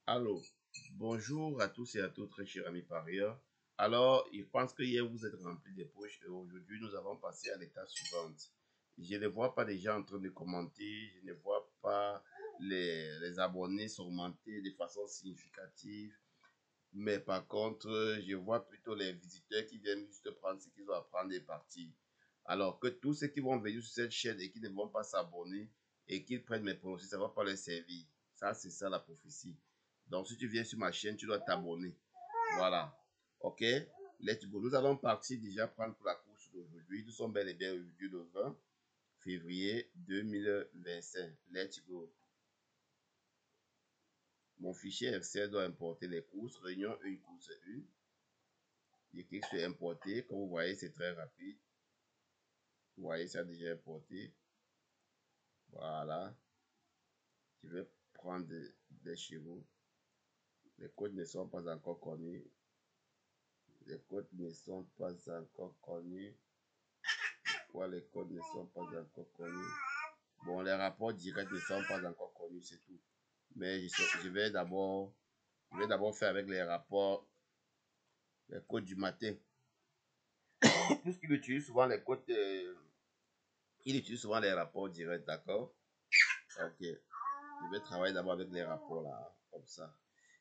Allô, bonjour à tous et à toutes, très chers amis parieurs. Alors, je pense que hier vous êtes remplis des poches et aujourd'hui nous avons passé à l'étape suivante. Je ne vois pas des gens en train de commenter, je ne vois pas les abonnés s'augmenter de façon significative, mais par contre, je vois plutôt les visiteurs qui viennent juste prendre ce qu'ils ont à prendre et partir. Alors que tous ceux qui vont venir sur cette chaîne et qui ne vont pas s'abonner et qui prennent mes pronostics, ça ne va pas leur servir. Ça, c'est ça la prophétie. Donc, si tu viens sur ma chaîne, tu dois t'abonner. Voilà. OK? Let's go. Nous allons partir déjà prendre pour la course d'aujourd'hui. Nous sommes bel et bien aujourd'hui le 20 février 2025. Let's go. Mon fichier Excel doit importer les courses. Réunion 1, course 1. Je clique sur importer. Comme vous voyez, c'est très rapide. Vous voyez, ça a déjà importé. Voilà. Je vais prendre des chevaux. Les codes ne sont pas encore connus. Les codes ne sont pas encore connus. Pourquoi les codes ne sont pas encore connus? Bon, les rapports directs ne sont pas encore connus, c'est tout. Mais je vais d'abord faire avec les rapports, les codes du matin. Puisqu'il utilise souvent les codes, il utilise souvent les rapports directs, d'accord? Ok. Je vais travailler d'abord avec les rapports là, comme ça.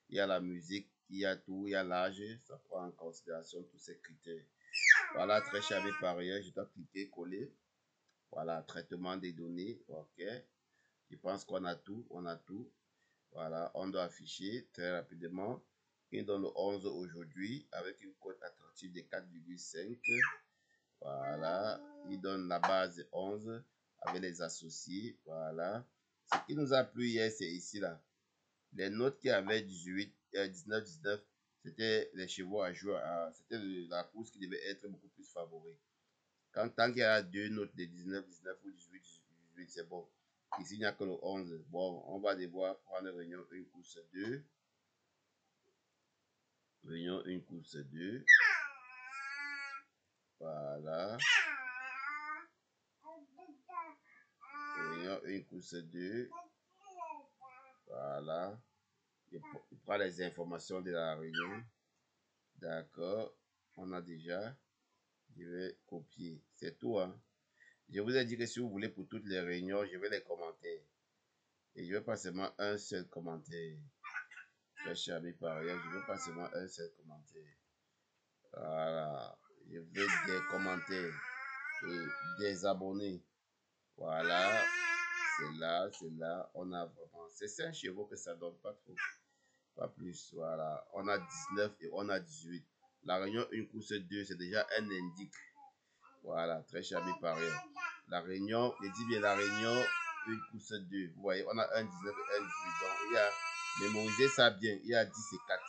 Il y a la musique, il y a tout, il y a l'âge, ça prend en considération tous ces critères. Voilà, très cher avec parieur, je dois cliquer, coller. Voilà, traitement des données, ok. Je pense qu'on a tout, on a tout. Voilà, on doit afficher très rapidement. Il donne le 11 aujourd'hui avec une cote attractive de 4,5. Voilà, il donne la base 11 avec les associés. Voilà. Ce qui nous a plu hier, c'est ici là. Les notes qui avaient 18, 19, 19, c'était les chevaux à jouer. C'était la course qui devait être beaucoup plus favorable. Tant qu'il y a deux notes de 19, 19 ou 18, 18, c'est bon. Ici, il n'y a que le 11. Bon, on va devoir prendre réunion 1, course 2. Réunion 1, course 2. Voilà. Réunion 1, course 2. Voilà. Il prend les informations de la réunion. D'accord. On a déjà. Je vais copier. C'est tout, hein. Je vous ai dit que si vous voulez pour toutes les réunions, je vais les commenter. Et je vais pas seulement un seul commentaire. Très cher ami par ailleurs, je veux pas seulement un seul commentaire. Voilà. Je veux des commentaires et des abonnés. Voilà. C'est là. On a vraiment. C'est 5 chevaux que ça donne pas trop. Pas plus. Voilà. On a 19 et on a 18. La réunion 1 course 2, c'est déjà un indique. Voilà. Très cher ami par ailleurs. La réunion, je dis bien la réunion 1 course 2. Vous voyez, on a un 19 et un 18. Donc, il y a mémorisé ça bien. Il y a 10 et 4.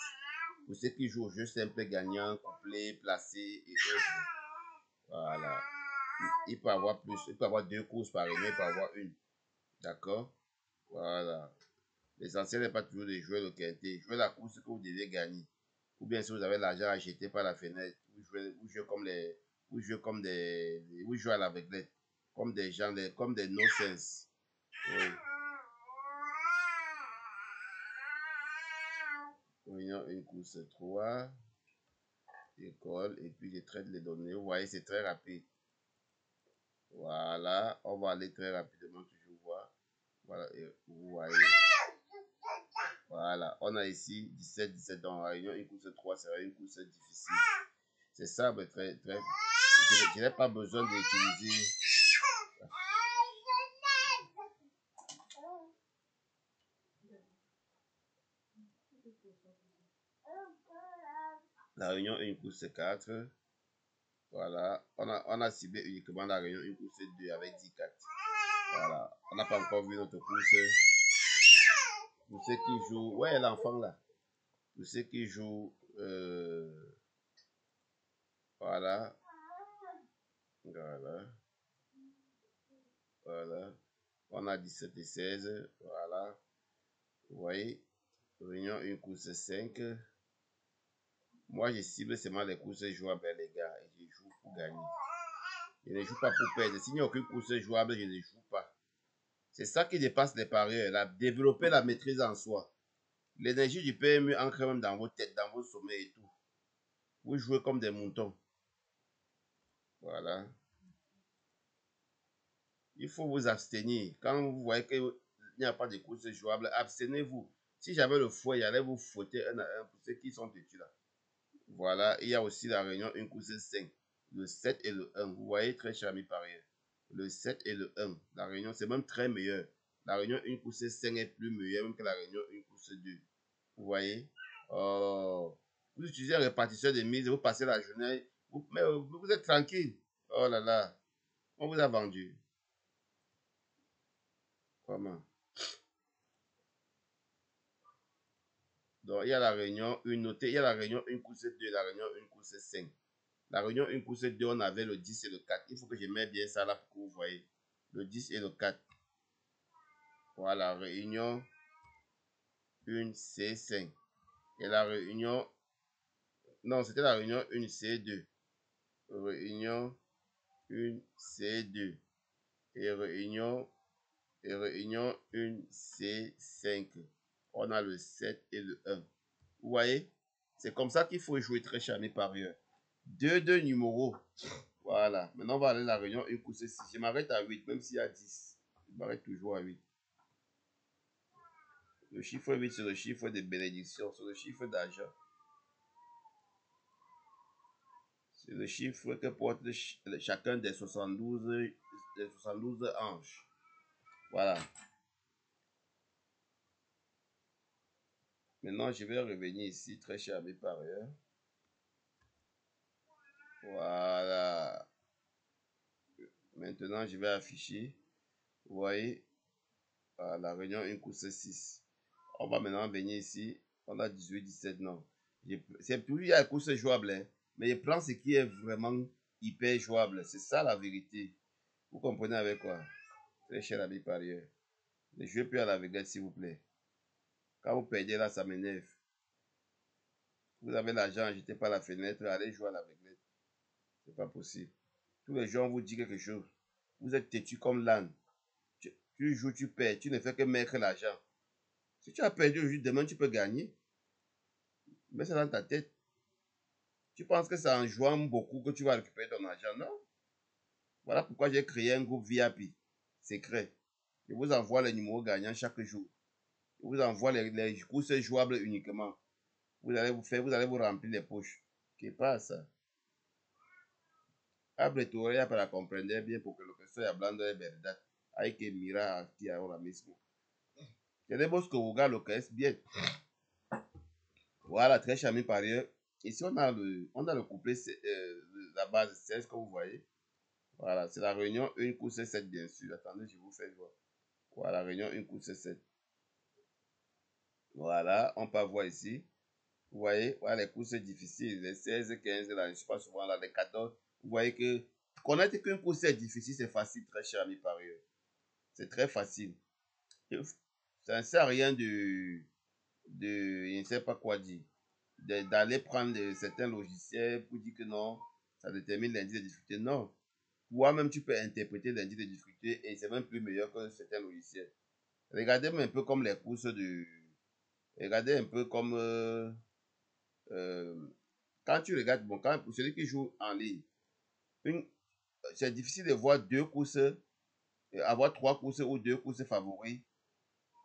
Pour ceux qui jouent au jeu simple gagnant, couplé, placé et autres. Voilà. Il peut avoir plus. Il peut avoir deux courses par réunion. Il peut avoir une. D'accord? Voilà. L'essentiel n'est pas toujours de jouer le quintet. Jouez la course que vous devez gagner. Ou bien si vous avez l'argent à jeter par la fenêtre, vous jouez comme les. Vous jouez comme des. Vous jouez à l'aveuglette. Comme des gens, comme des no-sense. Oui. Réunion une course 3. École. Et puis je traite les données. Vous voyez, c'est très rapide. Voilà. On va aller très rapidement, toujours voir. Voilà. Et vous voyez. Voilà. On a ici 17, 17 dans la réunion. Une course 3 sera une course difficile. C'est ça, mais très, très. Je n'ai pas besoin d'utiliser. La réunion une course 4. Voilà. On a ciblé uniquement la réunion une course 2 avec 10 4. Voilà. On n'a pas encore vu notre course. Pour ceux qui jouent. Ouais, l'enfant là. Pour ceux qui jouent. Voilà. Voilà. Voilà. On a 17 et 16. Voilà. Vous voyez. Réunion une course 5. Moi, je cible seulement les courses jouables, les gars. Et je joue pour gagner. Je ne joue pas pour perdre. S'il n'y a aucune course jouable, je ne joue pas. C'est ça qui dépasse les parieurs. Développer la maîtrise en soi. L'énergie du PMU ancre même dans vos têtes, dans vos sommets et tout. Vous jouez comme des moutons. Voilà. Il faut vous abstenir. Quand vous voyez qu'il n'y a pas de course jouable, abstenez-vous. Si j'avais le fouet, j'allais vous fouetter un à un pour ceux qui sont têtus là. Voilà. Il y a aussi la réunion une course 5. Le 7 et le 1. Vous voyez, très cher ami parieur. Le 7 et le 1. La réunion, c'est même très meilleur. La réunion une course 5 est plus meilleure même que la réunion une course 2. Vous voyez? Oh. Vous utilisez un répartisseur de mise, vous passez la journée, mais vous êtes tranquille. Oh là là. On vous a vendu. Comment? Donc, il y a la réunion une notée, il y a la réunion une course 2, la réunion une course 5. La réunion une course 2, on avait le 10 et le 4. Il faut que je mette bien ça là pour que vous voyez. Le 10 et le 4. Voilà, réunion une C5. Et la réunion, non, c'était la réunion une C2. Réunion une C2. Et réunion une C5. On a le 7 et le 1. Vous voyez? C'est comme ça qu'il faut jouer très cher mes parieurs. Deux numéros. Voilà. Maintenant, on va aller à la réunion une course 6. Je m'arrête à 8, même s'il y a 10. Je m'arrête toujours à 8. Le chiffre 8, c'est le chiffre de bénédiction, c'est le chiffre d'argent. C'est le chiffre que porte chacun des 72 anges. Voilà. Maintenant, je vais revenir ici, très cher mes parieurs. Voilà. Maintenant, je vais afficher. Vous voyez, la réunion une course 6. On va maintenant venir ici. On a 18, 17, non. C'est plus, il y a une course jouable, hein, mais je prends ce qui est vraiment hyper jouable. C'est ça la vérité. Vous comprenez avec quoi? Très cher ami parieur. Ne jouez plus à la Vegas, s'il vous plaît. Quand vous perdez là, ça m'énerve. Vous avez l'argent, jetez pas la fenêtre, allez jouer à la Vegas. C'est pas possible. Tous les gens vous disent quelque chose. Vous êtes têtu comme l'âne. Tu joues, tu perds. Tu ne fais que mettre l'argent. Si tu as perdu aujourd'hui, demain tu peux gagner. Mets ça dans ta tête. Tu penses que c'est en jouant beaucoup que tu vas récupérer ton argent? Non. Voilà pourquoi j'ai créé un groupe VIP secret. Je vous envoie les numéros gagnants chaque jour. Je vous envoie les courses jouables uniquement. Vous allez vous remplir les poches. Qu'est-ce qui passe? Abre tu oreja para comprender bien porque lo que estoy hablando es verdad. Hay que mirar aquí ahora mismo. Tenemos que jugar lo que es bien. Voilà, très cher ami parieur. Ici, on a le couplet, la base 16, comme vous voyez. Voilà, c'est la réunion une course 7, bien sûr. Attendez, je vous fais voir. Voilà, réunion une course 7. Voilà, on peut voir ici. Vous voyez, voilà les courses difficiles, les 16, 15, là, je ne suis pas souvent là, les 14. Vous voyez que connaître qu'une course est difficile, c'est facile, très cher ami parieur. C'est très facile. Ça ne sert à rien je ne sais pas quoi dire, d'aller prendre certains logiciels pour dire que non, ça détermine l'indice de difficulté. Non. Toi-même, tu peux interpréter l'indice de difficulté et c'est même plus meilleur que certains logiciels. Regardez un peu comme les courses de. Regardez un peu comme. Euh, quand tu regardes, bon, pour celui qui joue en ligne, c'est difficile de voir deux courses, avoir trois courses ou deux courses favoris.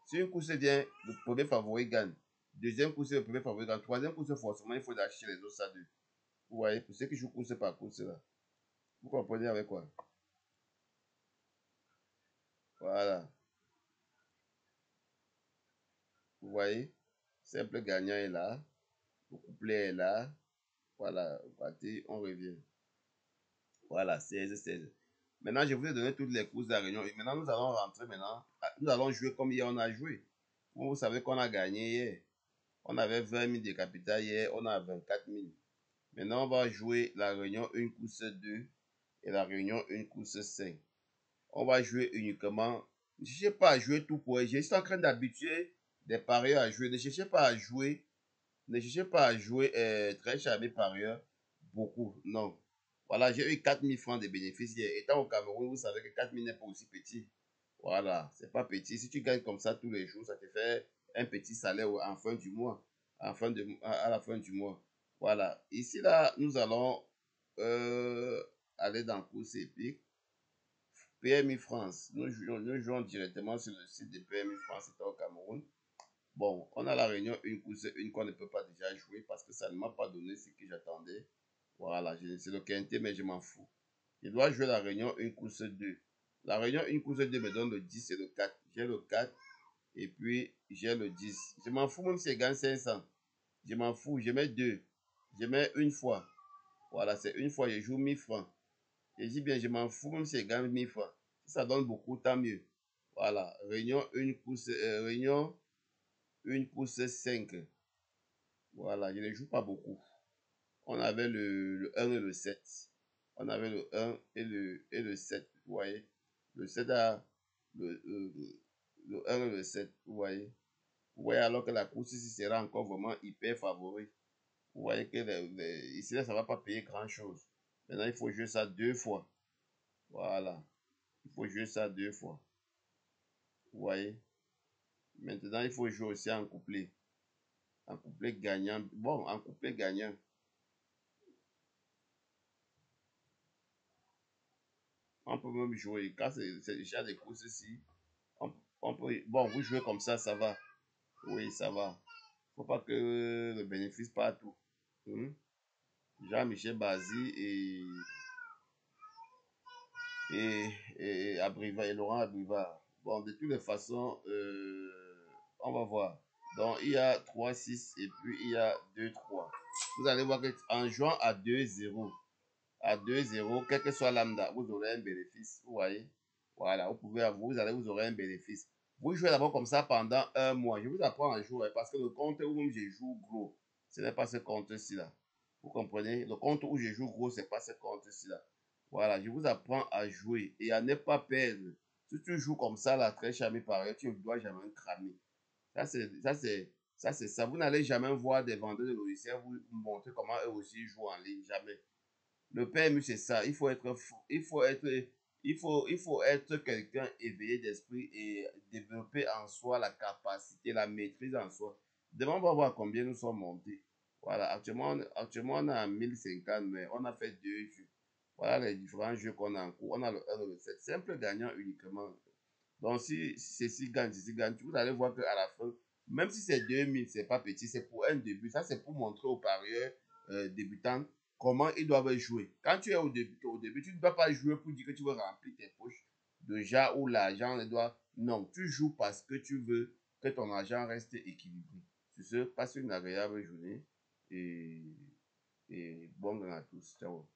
Si une course vient, le premier favori gagne. Deuxième course, le premier favori gagne. Troisième course, forcément, il faut acheter les autres, ça deux. Vous voyez, pour ceux qui jouent course par course, là. Vous comprenez avec quoi? Voilà. Vous voyez? Simple gagnant est là. Le couplet est là. Voilà. Partez, on revient. Voilà, 16, 16. Maintenant, je vous ai donné toutes les courses de la réunion. Et maintenant, nous allons rentrer maintenant. Nous allons jouer comme hier on a joué. Vous savez qu'on a gagné hier. On avait 20 000 de capital hier. On a 24 000. Maintenant, on va jouer la réunion une course 2 et la réunion une course 5. On va jouer uniquement. Ne cherchez pas à jouer tout pour. Je suis en train d'habituer des parieurs à jouer. Ne cherchez pas à jouer. Ne cherchez pas à jouer très cher mes parieurs. Beaucoup. Non. Voilà, j'ai eu 4 000 francs de bénéfices hier. Étant au Cameroun, vous savez que 4 000 n'est pas aussi petit. Voilà, c'est pas petit. Si tu gagnes comme ça tous les jours, ça te fait un petit salaire en fin du mois, à la fin du mois. Voilà. Ici, là, nous allons aller dans course épique. PMI France. Nous jouons directement sur le site de PMI France, c'est au Cameroun. Bon, on a la réunion une course, une qu'on ne peut pas déjà jouer parce que ça ne m'a pas donné ce que j'attendais. Voilà, c'est le quintet, mais je m'en fous. Je dois jouer la réunion une course 2. La réunion une course 2 me donne le 10 et le 4. J'ai le 4 et puis j'ai le 10. Je m'en fous même si je gagne 500. Je m'en fous, je mets 2. Je mets une fois. Voilà, c'est une fois, je joue 1000 francs. Je dis bien, je m'en fous même si je gagne 1000 francs. Si ça donne beaucoup, tant mieux. Voilà, réunion une course 5. Voilà, je ne joue pas beaucoup. On avait le 1 et le 7. On avait le 1 et le 7, vous voyez. Le 7 a le 1 et le 7, vous voyez. Vous voyez alors que la course ici sera encore vraiment hyper favori. Vous voyez que ici là, ça ne va pas payer grand chose. Maintenant, il faut jouer ça 2 fois. Voilà. Il faut jouer ça 2 fois. Vous voyez. Maintenant, il faut jouer aussi en couplet. En couplet gagnant. Bon, en couplet gagnant. On peut même jouer. Quand c'est déjà des courses ici, on peut. Bon, vous jouez comme ça va. Oui, ça va. Faut pas que le bénéfice partout. Jean-Michel Bazzi et, et Abriva et Laurent Abriva. Bon, de toutes les façons, on va voir. Donc, il y a 3-6 et puis il y a 2-3. Vous allez voir qu'en jouant à 2-0, quel que soit lambda, vous aurez un bénéfice. Vous voyez? Voilà, vous aurez un bénéfice. Vous jouez d'abord comme ça pendant un mois. Je vous apprends à jouer parce que le compte où je joue gros, ce n'est pas ce compte-ci là. Vous comprenez? Le compte où je joue gros, ce n'est pas ce compte-ci là. Voilà, je vous apprends à jouer et à ne pas perdre. Si tu joues comme ça, là, très charmé pareil, tu ne dois jamais cramer. Ça, c'est ça. Vous n'allez jamais voir des vendeurs de logiciels vous montrer comment eux aussi jouent en ligne. Jamais. Le PMU, c'est ça. Il faut être quelqu'un éveillé d'esprit et développer en soi la capacité, la maîtrise en soi. Demain, on va voir combien nous sommes montés. Voilà, actuellement on a 1050, mais on a fait 2 jeux. Voilà les différents jeux qu'on a en cours. On a le 1 et le 7. Simple gagnant uniquement. Donc, si ceci gagne, vous allez voir qu'à la fin, même si c'est 2000, c'est pas petit, c'est pour un début. Ça, c'est pour montrer aux parieurs débutants comment ils doivent jouer. Quand tu es au début, tu ne dois pas jouer pour dire que tu veux remplir tes poches déjà où l'argent doit. Non, tu joues parce que tu veux que ton argent reste équilibré. Sur ce, passe une agréable journée et bon gain à tous. Ciao.